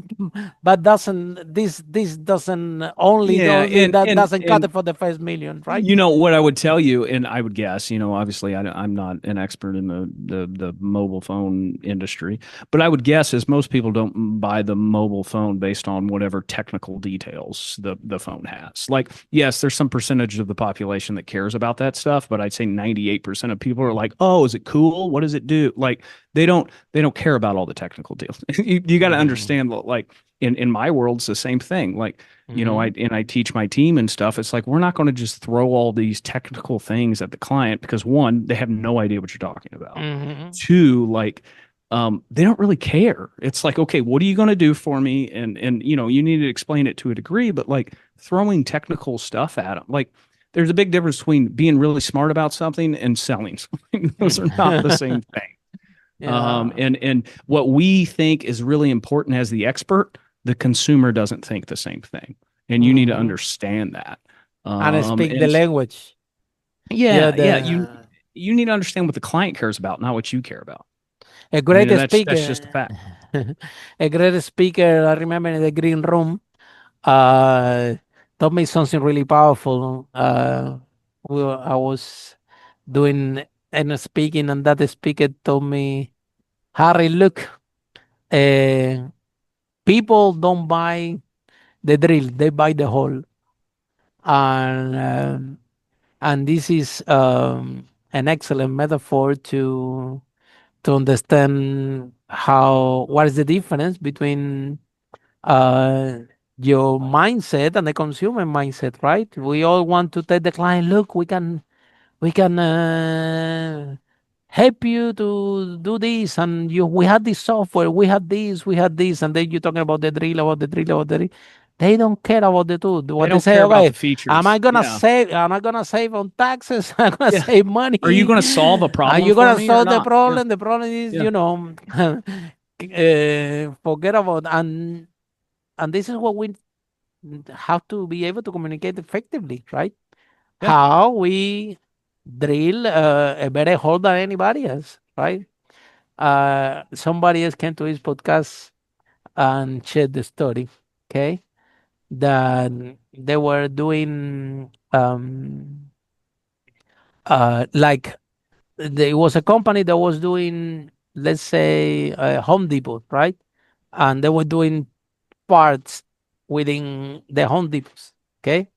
but doesn't this doesn't Yeah, only and that and doesn't cut and it for the first million, right? what I would tell you, and I would guess, obviously I'm not an expert in the mobile phone industry, but I would guess is most people don't buy the mobile phone based on whatever technical details the phone has. Like, yes, there's some percentage of the population that cares about that stuff, but I'd say 98% of people are like, oh, is it cool? What does it do? Like, they don't care about all the technical deals. You got to Mm-hmm. understand, like in my world, it's the same thing. Like Mm-hmm. I teach my team and stuff. It's like we're not going to just throw all these technical things at the client because one, they have no idea what you're talking about. Mm-hmm. Two, like they don't really care. It's like, okay, what are you going to do for me? And you need to explain it to a degree, but like throwing technical stuff at them, like there's a big difference between being really smart about something and selling something. Those are not the same thing. Yeah. And what we think is really important as the expert, the consumer doesn't think the same thing, and you need to Mm-hmm. understand that. And speak the And language. Yeah, yeah, yeah, the you need to understand what the client cares about, not what you care about. a I mean, great and that's just a speaker. fact. A great speaker. I remember in the green room. Uh, Told me something really powerful. I was doing and speaking, and that speaker told me, Harry, look, uh, people don't buy the drill; they buy the hole, and this is an excellent metaphor to understand how what is the difference between uh, your mindset and the consumer mindset, right? We all want to tell the client, look, we can help you to do this, and we had this software, we had this, and then you're talking about the drill, about the drill, about the drill. They don't care about the tool. They What they don't say, care about okay, the features. Yeah, am I gonna save on taxes? I'm gonna yeah. save Are you money. going to solve a Are problem you for gonna me or solve the not? Yeah, problem? The problem is, yeah, forget about and this is what we have to be able to communicate effectively, right? yeah. How we drill a better hole than anybody else, right? Somebody else came to his podcast and shared the story, okay? That they were doing like there was a company that was doing, let's say, Home Depot, right? And they were doing parts within the Home Depots, okay?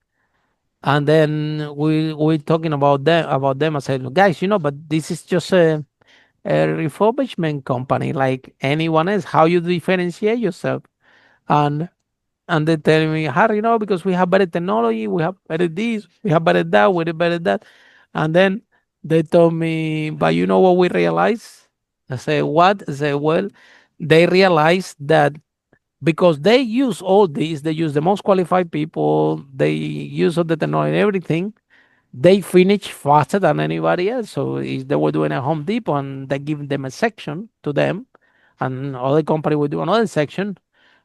And then we're talking about them. I said, guys, but this is just a refurbishment company like anyone else. How you differentiate yourself? And and they tell me, Harry, because we have better technology, we have better this, we have better that, we have better that. And then they told me, but you know what we realized? I say, what? I say, well, they realize that because they use all these, they use the most qualified people, they use all the technology and everything, they finish faster than anybody else. So if they were doing a Home Depot and they give them a section to them, and other company would do another section,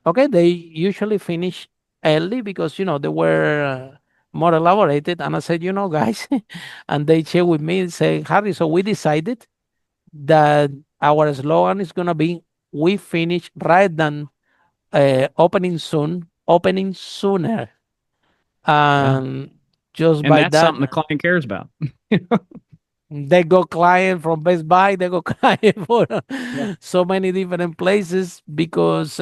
okay, they usually finish early because they were more elaborated. And I said, guys, and they share with me, say, Harry, so we decided that our slogan is gonna be "We finish right than opening soon, opening sooner," Yeah. and just And by that's that, something the client cares about. they go client from Best Buy, they go client for Yeah. so many different places because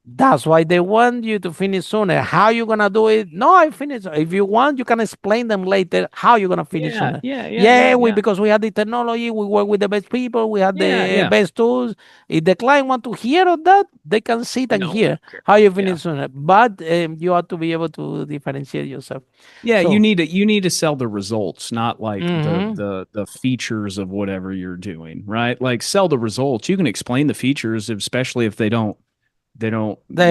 that's why they want you to finish sooner. How you gonna do it? No, I finish. If you want, you can explain them later how you're gonna finish Yeah. sooner. Yeah. Yeah. Yeah, Yeah. we Yeah. because we have the technology, we work with the best people, we have Yeah. the Yeah. best tools. If the client want to hear of that, they can sit and No, I hear don't care. how you Yeah. finish sooner. But you have to be able to differentiate yourself. Yeah, So, you need to sell the results, not like mhm, the features of whatever you're doing, right? Like sell the results. You can explain the features, especially if they don't they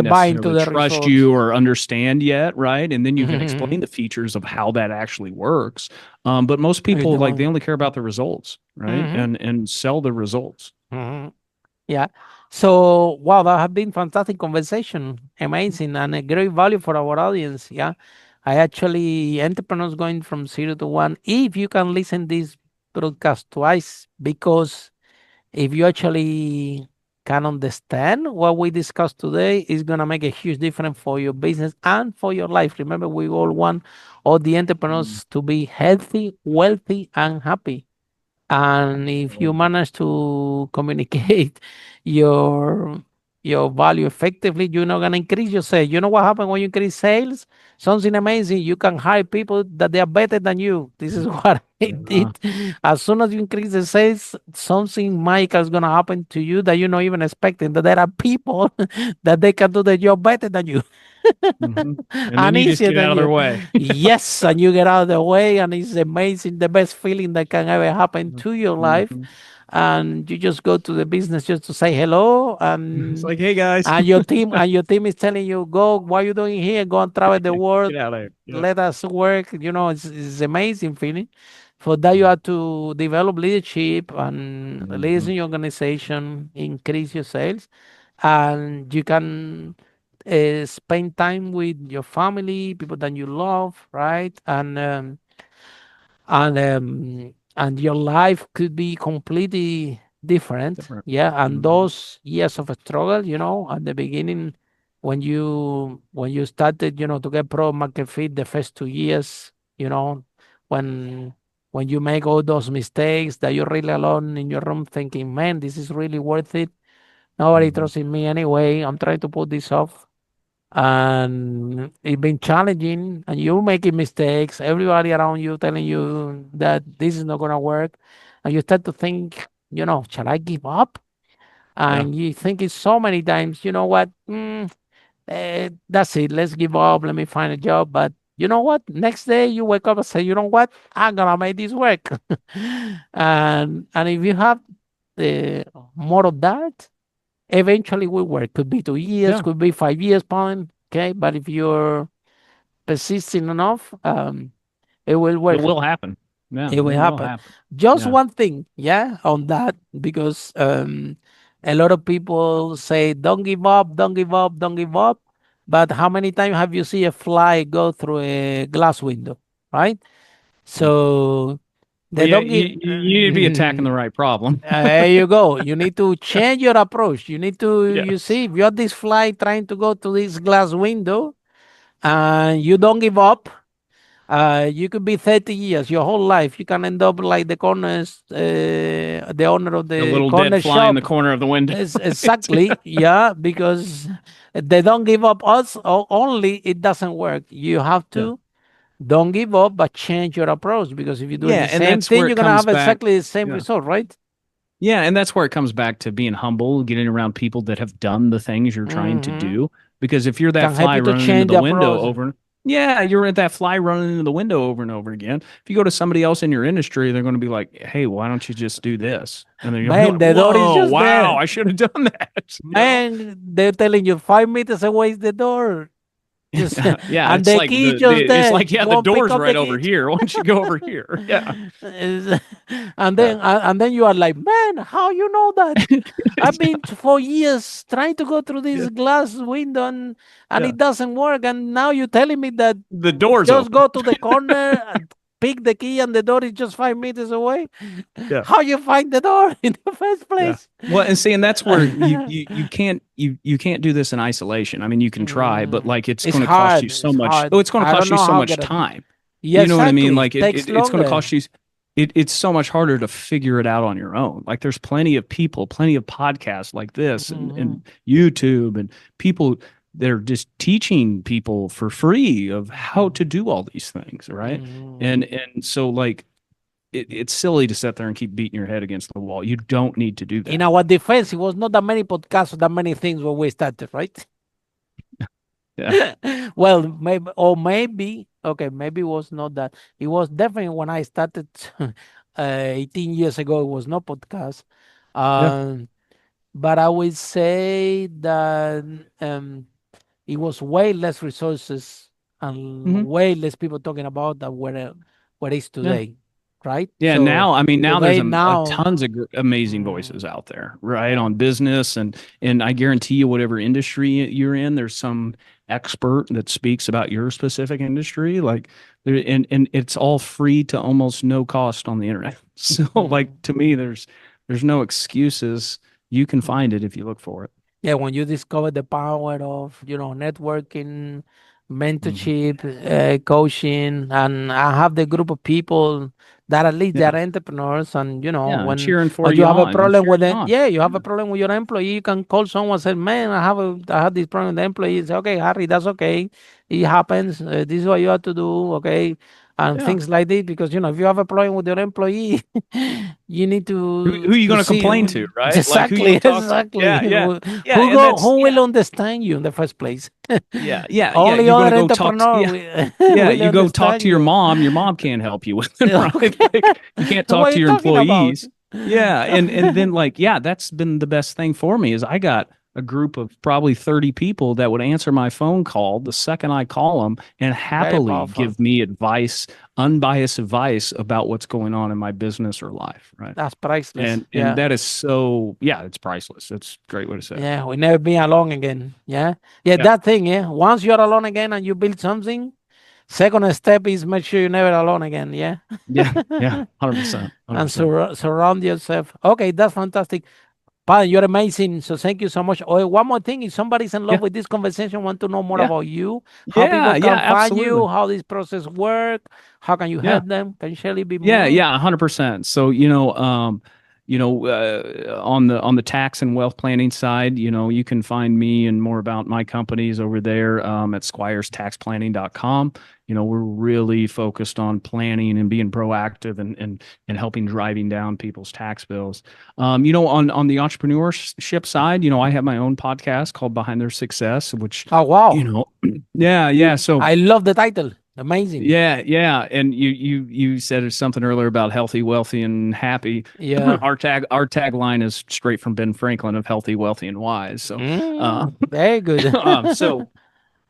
buy into necessarily the trust results. you or understand yet, right? And then you can explain Mhm. the features of how that actually works. But most It's people the like they one. only care about the results, right? Mhm, And sell the results. mhm. Yeah. So, wow, that has been fantastic conversation. Amazing and a great value for our audience. Yeah. I actually, entrepreneurs going from 0 to 1. If you can listen this broadcast twice, because if you actually can understand what we discussed today, it's going to make a huge difference for your business and for your life. Remember, we all want all the Mm, entrepreneurs to be healthy, wealthy, and happy. And if you absolutely. manage to communicate your your value effectively, you're not gonna increase your sales. You know what happens when you increase sales? Something amazing. You can hire people that they are better than you. This is what I Yeah. did. As soon as you increase the sales, something magical is gonna happen to you that you're not even expecting. That there are people that they can do the job better than you. Hmm. And then And you just easier get than out of their you. way. Yes, and you get out of the way, and it's amazing, the best feeling that can ever happen to your life. Hmm. And you just go to the business just to say hello, It's like, hey guys, and your team is telling you, go, what are you doing here? Go and travel the world. get out of here. Yeah. Let us work. It's amazing feeling. For that, you have to develop leadership and lead Mhm. in your organization, increase your sales, and you can spend time with your family, people that you love, right? And your life could be completely different. Different. Yeah, and Mhm. those years of struggle, at the beginning, when you started, to get product market fit, the first 2 years, when when you make all those mistakes that you're really alone in your room thinking, man, this is really worth it. Nobody Mhm. trusts in me anyway. I'm trying to put this off, and it's been challenging, and you making mistakes, everybody around you telling you that this is not going to work, and you start to think, shall I give up? Yeah. And you think it so many times, you know what, that's it, let's give up, let me find a job. But you know what, next day you wake up and say, you know what, I'm gonna make this work. And if you have the more of that, eventually will work. Could be 2 years, Yeah. could be 5 years, point. Okay, but if you're persistent enough, it will It work. will happen. Yeah, It will it will happen. happen. Just Yeah. one thing, yeah, on that, because a lot of people say, "Don't give up, don't give up, don't give up." But how many times have you seen a fly go through a glass window, right? Mm. So Well, they yeah, don't give. you need to be attacking the right problem. There you go. You need to change your approach. You need to, you Yes. see, if you're this fly trying to go to this glass window and you don't give up, you could be 30 years, your whole life. You can end up like the owner of A the little dead corner fly in the shop. corner of the window. Exactly. Yeah, because they don't give up us, only it doesn't work. You have Yeah. to don't give up, but change your approach, because if you're doing Yeah, the and same that's thing, where you're it going to comes have back. exactly the same Yeah. result, right? Yeah, and that's where it comes back to being humble, getting around people that have done the things you're trying to Hmm. do. Because if you're that Can help fly you to running into change the the window approach. over, Yeah, you're at that fly running into the window over and over again. If you go to somebody else in your industry, they're going to be like, "Hey, why don't you just do this?" And then you'll be Man, like, the door is "Whoa, just wow, there. I should have done that." Man, they're telling you 5 meters away is the door. Just Yeah, and it's the like key just it's there. like yeah, the Go pick door's up right the over key. here. Why don't you go over here? Yeah, Is- and yeah, then you are like, man, how you know that? I've been for years trying to go through yeah, this glass window and yeah. it doesn't work. And now you're telling me that The door's just open. go to the corner and pick the key and the door is just 5 meters away. Yeah, How you find the door in the first yeah. place? Well, and see, and that's where you can't do this in isolation. I mean, you can try, but Mm, like it's it's going to cost you hard. so It's much. hard. Oh, it's going to I don't cost you know so how much get it. time. Yeah, You know what I mean? exactly. Like Takes it's going to longer. cost you. It's so much harder to figure it out on your own. Like there's plenty of people, plenty of podcasts like this Mhm, and YouTube and people that are just teaching people for free of how mhm, to do all these things, right? mhm. And so like it's silly to sit there and keep beating your head against the wall. You don't need to do In that. our defense, it was not that many podcasts, that many things when we started, right? Yeah. Well, maybe, okay, maybe it was not that. It was definitely when I started 18 years ago, it was no podcast. Yeah. Um, but I would say that it was way less resources and Hmm. way less people talking about that what is Yeah. today, right? Yeah, So now I mean now there's today a now, tons of amazing mm, voices out there, right? yeah. On business and I guarantee you whatever industry you're in, there's some expert that speaks about your specific industry like there and it's all free to almost no cost on the internet. So like to me there's no excuses. You can find it if you look for it. Yeah, when you discover the power of, networking, Hmm. mentorship, coaching, and I have the group of people that at least they Yeah. are entrepreneurs, and Yeah, and when cheering for when you you have a on and problem with cheering you it, on. yeah, you have a Yeah. problem with your employee, you can call someone and say, man, I have this problem with the employee. Say, okay, Harry, that's okay. It happens. This is what you have to do, okay, and Yeah. things like this because if you have a problem with your employee, you need Who are you to going to see complain to, right? Like who you exactly, going to talk to? exactly. Yeah, yeah. Yeah, Who and go that's who yeah. will understand you in the first place? Yeah, yeah, yeah. Only You're going to other go talk to, entrepreneur yeah, will, yeah. will You go talk understand to your you. mom. Your mom can't help you with it, right? Okay. Like you can't talk What are to you your talking about? employees. Yeah, and then like yeah, that's been the best thing for me is I got a group of probably 30 people that would answer my phone call the second I call them and Very happily powerful. give me advice, unbiased advice about what's going on in my business or life, right? That's priceless. And Yeah. that is so yeah, it's priceless. It's a great way to say it. Yeah. We never be alone again. Yeah. Yeah. Yeah, That thing. Yeah. Once you're alone again and you build something, second step is make sure you're never alone again. Yeah. yeah, yeah, 100%, And 100%. surround yourself. Okay. That's fantastic. Pan, you're amazing. So thank you so much. Oh, one more thing. If somebody's in love Yeah, with this conversation, want to know more yeah. about you, how Yeah, people yeah, can find you, absolutely. how this process work, how can you Yeah. help them? Can you share a little bit Yeah, more? yeah, 100%. So, on the tax and wealth planning side, you can find me and more about my companies over there at squirestaxplanning.com. We're really focused on planning and being proactive and helping driving down people's tax bills. On the entrepreneurship side, I have my own podcast called Behind Their Success, which, Oh you wow. know, yeah, yeah. So I love the title. Amazing. yeah, yeah, and you said something earlier about healthy, wealthy, and happy. Yeah. Our tagline is straight from Ben Franklin of healthy, wealthy, and wise. So, Very good. um, so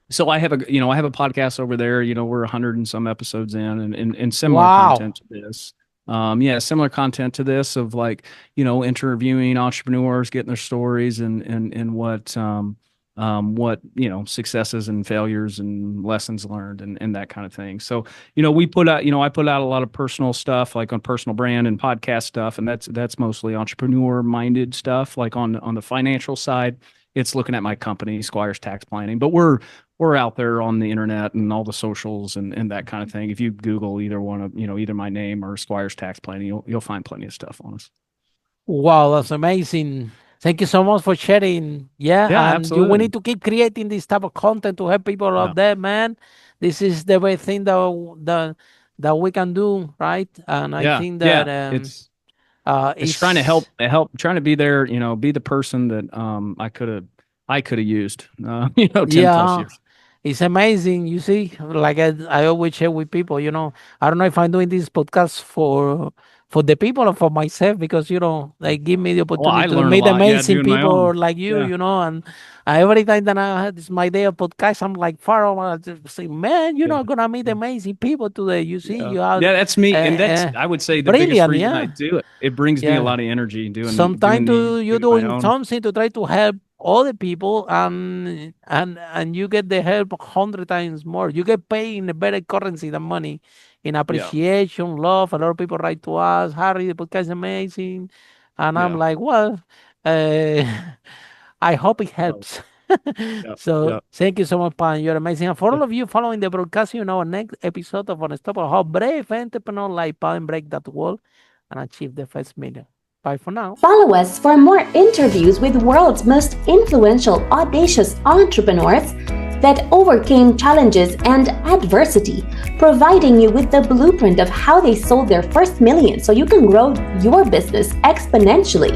so I have a podcast over there. We're 100 and some episodes in, and similar Wow. content to this. Yeah, similar content to this of like interviewing entrepreneurs, getting their stories, and what successes and failures and lessons learned and that kind of thing. So we put out I put out a lot of personal stuff like on personal brand and podcast stuff, and that's mostly entrepreneur minded stuff. Like on the financial side, it's looking at my company, Squires Tax Planning, but we're out there on the internet and all the socials and that kind of thing. If you Google either one of, either my name or Squires Tax Planning, you'll find plenty of stuff on us. Wow, that's amazing. Thank you so much for sharing. Yeah, Yeah, and we absolutely. need to keep creating this type of content to help people Yeah. out there, man. This is the way thing that we can do, right? And I Yeah. think that Yeah. It's trying to it's trying to be there, be the person that I could have used 10 plus yeah. years. It's amazing. You see, like I always share with people, I don't know if I'm doing this podcast for the people or for myself because, they give me the Well, I opportunity to learn a meet lot. Yeah, amazing doing my own. people like you, Yeah. and every time that I had this my day of podcast, I'm like far over. I just say, man, you're Yeah. not gonna meet Yeah. amazing people today. You see, Yeah. you have Yeah, that's me. And that's, uh, I would say, the biggest brilliant, reason I yeah, do it. It brings me a yeah. lot of energy Sometimes doing these, you're doing my doing own. something to try to help other people, and you get the help 100 times more. You get paid in a better currency than money, in Yeah. appreciation, love. A lot of people write to us, Harry, the podcast is amazing, and I'm Yeah. like, well, uh, I hope it Oh, helps. yeah. So Yeah. thank you so much, Pan. You're amazing. And for Yeah. all of you following the broadcast, our next episode of Unstoppable, how brave entrepreneur like Pan break that wall and achieve the first million. Bye for now. Follow us for more interviews with world's most influential, audacious entrepreneurs that overcame challenges and adversity, providing you with the blueprint of how they sold their first million so you can grow your business exponentially.